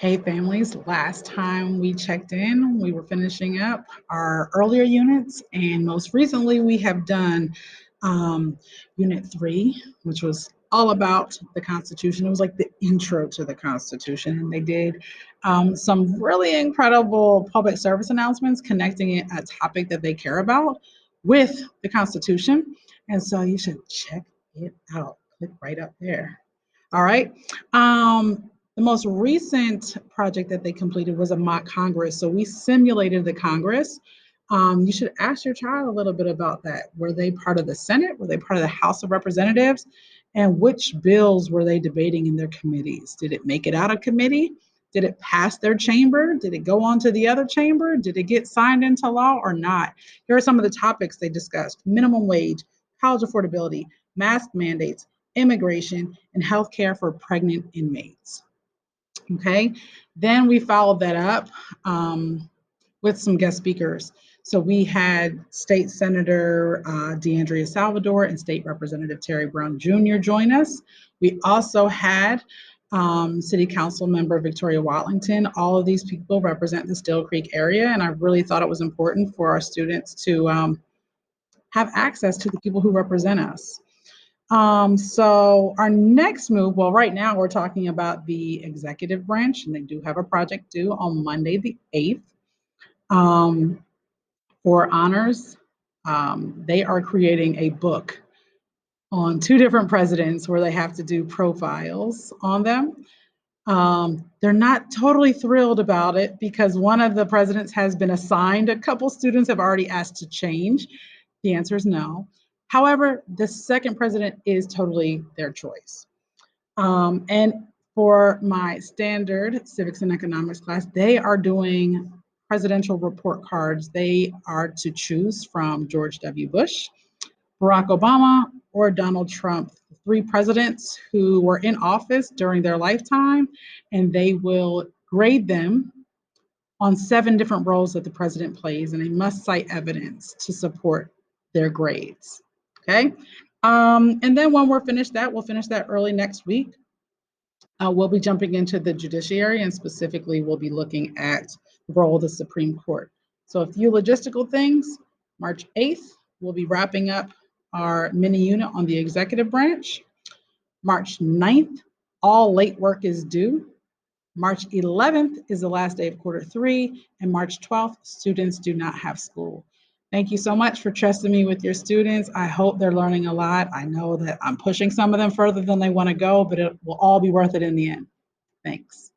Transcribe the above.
Hey families, last time we checked in, we were finishing up our earlier units, and most recently we have done um, Unit 3, which was all about the Constitution. It was like the intro to the Constitution, and they did some really incredible public service announcements connecting a topic that they care about with the Constitution. And so you should check it out. Click right up there. All right. The most recent project that they completed was a mock Congress. So we simulated the Congress. You should ask your child a little bit about that. Were they part of the Senate? Were they part of the House of Representatives? And which bills were they debating in their committees? Did it make it out of committee? Did it pass their chamber? Did it go on to the other chamber? Did it get signed into law or not? Here are some of the topics they discussed: minimum wage, college affordability, mask mandates, immigration, and healthcare for pregnant inmates. Okay, then we followed that up with some guest speakers. So we had State Senator DeAndrea Salvador and State Representative Terry Brown Jr. join us. We also had City Council member Victoria Watlington. All of these people represent the Still Creek area, and I really thought it was important for our students to have access to the people who represent us. So our next move, well, right now we're talking about the executive branch, and they do have a project due on Monday, the 8th, for honors. They are creating a book on two different presidents where they have to do profiles on them. They're not totally thrilled about it because one of the presidents has been assigned. A couple students have already asked to change. The answer is no. However, the second president is totally their choice. And for my standard civics and economics class, they are doing presidential report cards. They are to choose from George W. Bush, Barack Obama, or Donald Trump, three presidents who were in office during their lifetime, and they will grade them on 7 different roles that the president plays, and they must cite evidence to support their grades. Okay. And then when we're finished that, we'll finish that early next week. We'll be jumping into the judiciary, and specifically we'll be looking at the role of the Supreme Court. So a few logistical things. March 8th, we'll be wrapping up our mini unit on the executive branch. March 9th, all late work is due. March 11th is the last day of quarter 3, and March 12th, students do not have school. Thank you so much for trusting me with your students. I hope they're learning a lot. I know that I'm pushing some of them further than they want to go, but it will all be worth it in the end. Thanks.